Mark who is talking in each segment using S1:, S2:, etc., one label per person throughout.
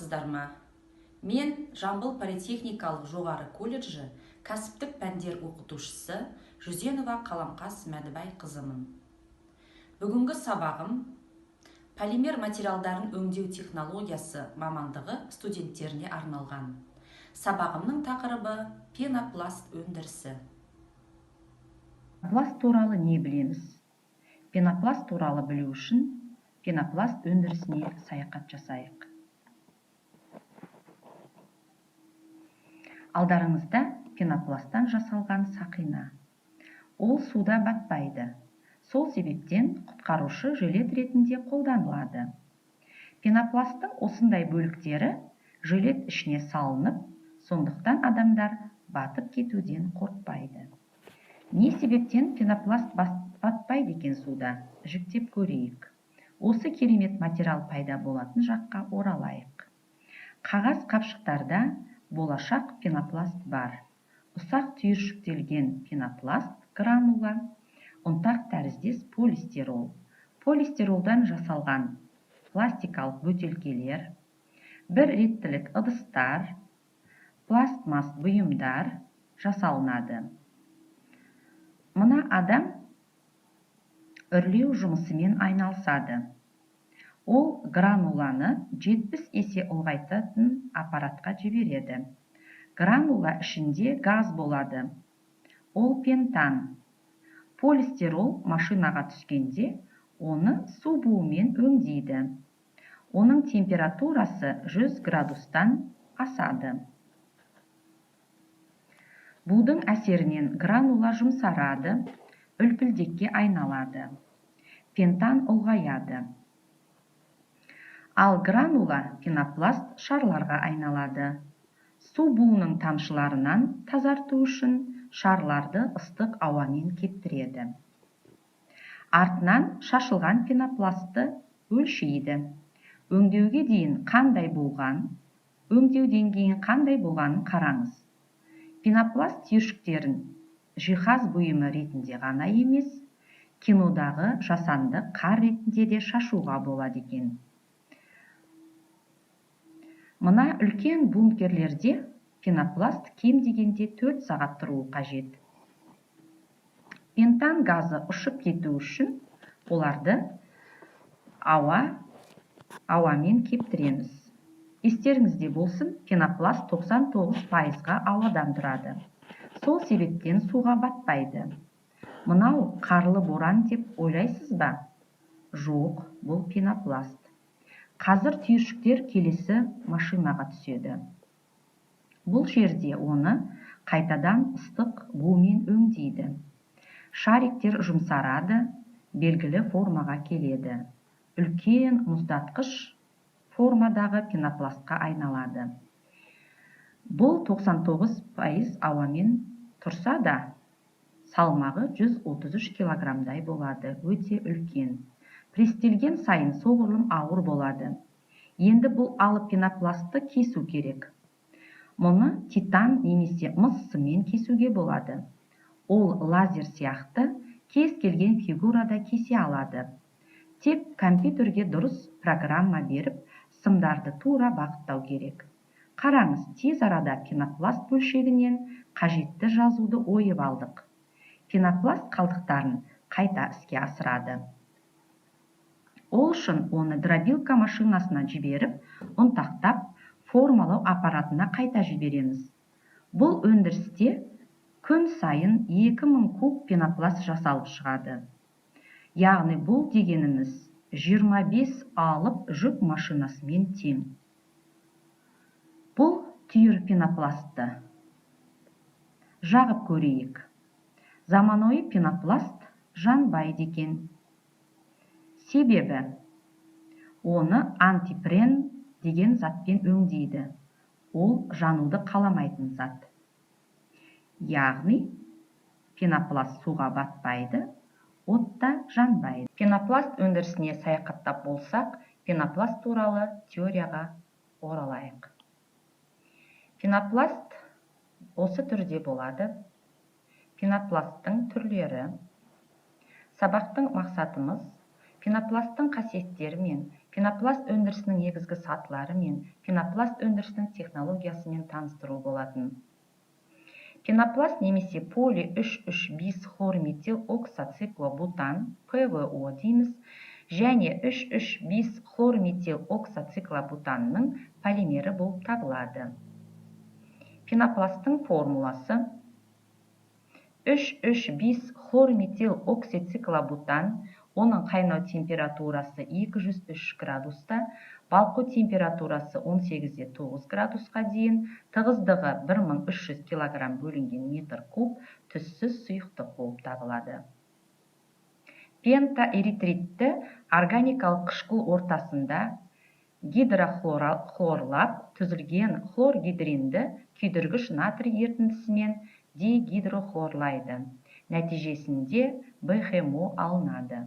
S1: саламатсыздар ма? Мен Жамбыл политехникалық жоғары колледжі кәсіптік пәндер оқытушысы Жүзенова Қаламқас Мәдібай қызымын. Бүгінгі сабағым полимер материалдарын өңдеу технологиясы мамандығы студенттеріне арналған. Сабағымның тақырыбы пенопласт өндірісі.
S2: Пенопласт туралы не білеміз? Пенопласт туралы білу үшін пенопласт өндірісіне саяхат жасайық. Алдарыңызда пенопласттан жасалған сақина. Ол суда батпайды. Сол себептен құтқарушы жилет ретінде қолданылады. Пенопласттың осындай бөліктері жилет ішіне салынып, сондықтан адамдар батып кетуден қорықпайды. Не себептен пенопласт батпайды екен суда? Жіктеп көрейік. Осы керемет материал пайда болатын жаққа оралайық. Қағаз қапшықтарда болашақ пенопласт бар. Ұсақ түйіршіктелген пенопласт гранула, ұнтақ тәріздес полистирол. Полистиролдан жасалған пластикалық бөтелкелер, бір реттілік ыдыстар, пластмасс бұйымдар жасалынады. Мына адам үрлеу жұмысымен айналысады. Ол грануланы 70 есе ұлғайтатын аппаратқа жібереді. Гранула ішінде газ болады. Ол пентан. Полистирол машинаға түскенде, оны су буымен өңдейді. Оның температурасы 100 градустан асады. Будың әсерінен гранула жұмсарады, үлпілдекке айналады. Пентан ұлғаяды. Ал гранула пенопласт шарларға айналады. Су буының тамшыларынан тазарту үшін шарларды ыстық ауамен кептіреді. Артынан шашылған пенопластты өлшейді. Өңдеуге дейін қандай болған, өңдеуден кейін қандай болғанын қараңыз. Пенопласт түйіршіктерін жиһаз бұйымы ретінде ғана емес, кинодағы жасанды қар ретінде де шашуға болады екен. Мына үлкен бункерлерде пенопласт кем дегенде 4 сағат тұруы қажет. Пентан газы ұшып кету үшін оларды ауамен кептіреміз. Естеріңізде болсын, пенопласт 99%-ға ауадан тұрады. Сол себептен суға батпайды. Мынау қарлы боран деп ойлайсыз ба? Жоқ, бұл пенопласт. Қазір түйіршіктер келесі машинаға түседі. Бұл жерде оны қайтадан ыстық бумен өңдейді. Шариктер жұмсарады, белгілі формаға келеді. Үлкен мұздатқыш формадағы пенопластқа айналады. Бұл 99% ауамен тұрса да, салмағы 133 килограммдай болады, өте үлкен. Престелген сайын соғұрлым ауыр болады. Енді бұл алып пенопластты кесу керек. Мұны титан немесе мыс сыммен кесуге болады. Ол лазер сияқты кез келген фигурада кесе алады. Тек компьютерге дұрыс программа беріп, сымдарды тура бағыттау керек. Қараңыз, тез арада пенопласт бөлшегінен қажетті жазуды ойып алдық. Пенопласт қалдықтарын қайта іске асырады. Ол үшін оны дробилка машинасына жіберіп, ұнтақтап, формалау аппаратына қайта жібереміз. Бұл өндірісте күн сайын 2000 куб пенопласт жасалып шығады. Яғни бұл дегеніміз 25 алып жүк машинасымен тең. Бұл түйір пенопластты жағып көрейік. Заманауи пенопласт жанбайды екен. Себебі оны антипрен деген затпен өңдейді. Ол жануды қаламайтын зат. Яғни пенопласт суға батпайды, отта жанбайды. Пенопласт өндірісіне саяхаттап болсақ, пенопласт туралы теорияға оралайық. Пенопласт осы түрде болады. Пенопласттың түрлері. Сабақтың мақсатымыз пенопласттың қасиеттері мен Пенопласт өндірісінің негізгі сатылары мен пенопласт өндірісінің технологиясымен таныстыру болатын. Пенопласт немесе поли 3,3,5 хлорметил оксациклобутан ПВО дейміз, және 3,3,5 хлорметил оксациклобутанның полимері болып табылады. Пенопласттың формуласы 3,3,5 хлорметил оксациклобутан, оның қайнау температурасы 203 градуста, балқу температурасы 18-9 градусқа дейін, тығыздығы 1300 кг бөлінген метр куб, түссіз сұйықтық болып табылады. Пентаэритритті органикалық қышқыл ортасында гидрохлорлап түзілген хлоргидринді күйдіргіш натрий ерітіндісімен дегидрохлорлайды. Нәтижесінде БХМО алынады.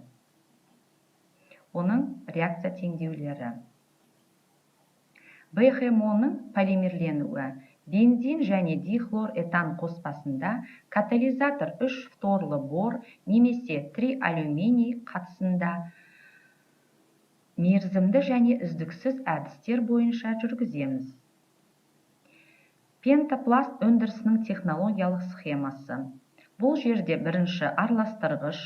S2: Оның реакция теңдеулері. БХМО-ның полимерленуі бензин және дихлоретан қоспасында катализатор 3 фторлы бор немесе триалюминий қатысында мерзімді және үздіксіз әдістер бойынша жүргіземіз. Пентапласт өндірісінің технологиялық схемасы. Бұл жерде бірінші араластырғыш,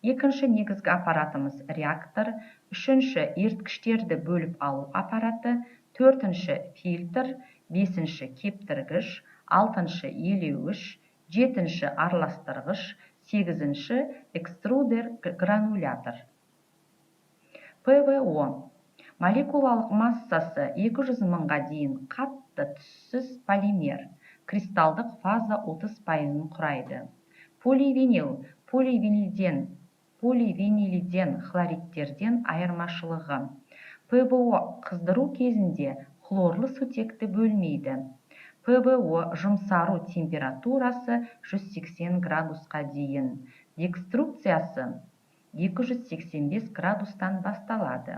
S2: екінші негізгі аппаратымыз реактор, үшінші еріткіштерді бөліп алу аппараты, төртінші фильтр, бесінші кептіргіш, алтыншы елеуіш, жетінші араластырғыш, сегізінші экструдер гранулятор. ПВО. Молекулалық массасы 200 мыңға дейін қатты түссіз полимер. Кристалдық фаза 30% құрайды. Поливинил, поливинилиден хлоридтерден айырмашылығы. ПВО қыздыру кезінде хлорлы сутекті бөлмейді. ПВО жұмсару температурасы 180 градусқа дейін. Декструкциясы 285 градустан басталады.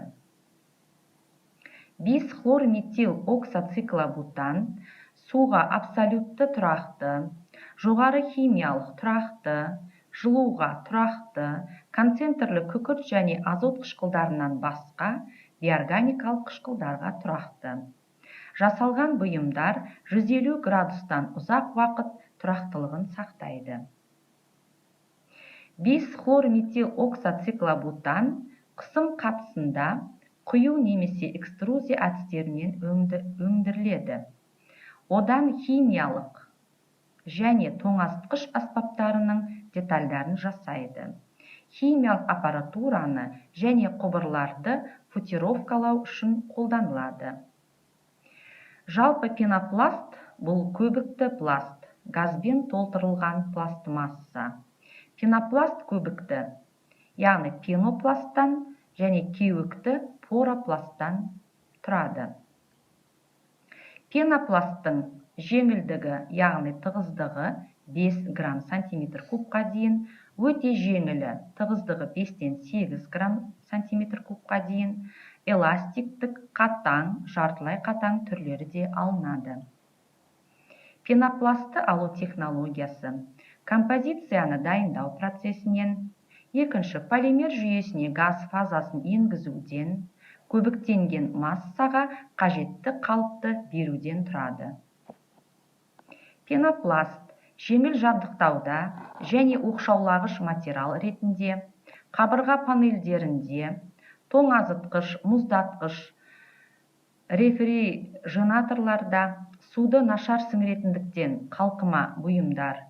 S2: 5 хлорметил оксациклобутан суға абсолютті тұрақты, жоғары химиялық тұрақты, жылуға тұрақты, концентрлі күкірт және азот қышқылдарынан басқа биорганикалық қышқылдарға тұрақты. Жасалған бұйымдар 150 градустан ұзақ уақыт тұрақтылығын сақтайды. 5 хлорметил оксациклобутан қысым қапсында құю немесе экструзия әдістерімен өндіріледі. Одан химиялық және тоңазытқыш аспаптарының детальдарын жасайды. Химиялық аппаратураны және құбырларды футировкалау үшін қолданылады. Жалпы пенопласт бұл көбікті пласт, газбен толтырылған пластмасса. Пенопласт көбікті, яғни пенопласттан және кеуікті поропласттан тұрады. Пенопласттың жеңілдігі, яғни тығыздығы 5 грамм сантиметр кубқа дейін, өте жеңілі, тығыздығы 5-8 грамм сантиметр кубқа дейін, эластиктік, қатаң, жартылай қатаң түрлері де алынады. Пенопласты алу технологиясы. Композицияны дайындау процесінен, екінші полимер жүйесіне газ фазасын енгізуден, көбіктенген массаға қажетті қалыпты беруден тұрады. Пенопласт жеңіл жабдықтауда және оқшаулағыш материал ретінде, қабырға панельдерінде, тоңазытқыш, мұздатқыш, рефрижераторларда, суды нашар сіңіретіндіктен қалқыма бұйымдар,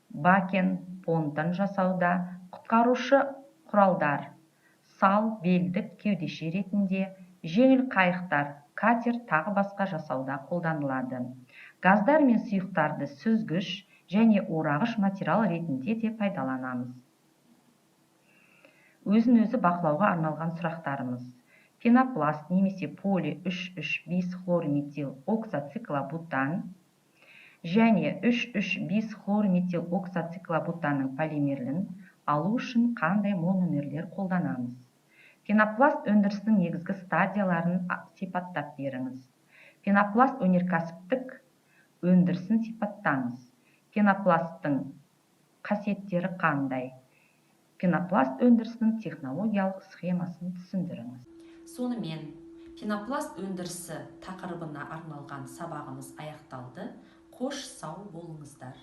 S2: бакен, понтон жасауда, құтқарушы құралдар, сал, белдік, кеудеше ретінде, жеңіл қайықтар, катер тағы басқа жасауда қолданылады. Газдар мен сұйықтарды сүзгіш және орағыш материал ретінде де пайдаланамыз. Өзін-өзі бақылауға арналған сұрақтарымыз. Пенопласт немесе поли 3,3,5 хлорметил оксациклобутан және 3,3,5 хлорметил оксациклобутанның полимерлін алу үшін қандай мономерлер қолданамыз? Пенопласт өндірісінің негізгі стадияларын сипаттап беріңіз. Пенопласт өнеркәсіптік өндірісін сипаттаңыз. Пенопласттың қасиеттері қандай? Пенопласт өндірісінің технологиялық схемасын түсіндіріңіз.
S1: Сонымен, Пенопласт өндірісі тақырыбына арналған сабағымыз аяқталды. Қош сау болыңыздар.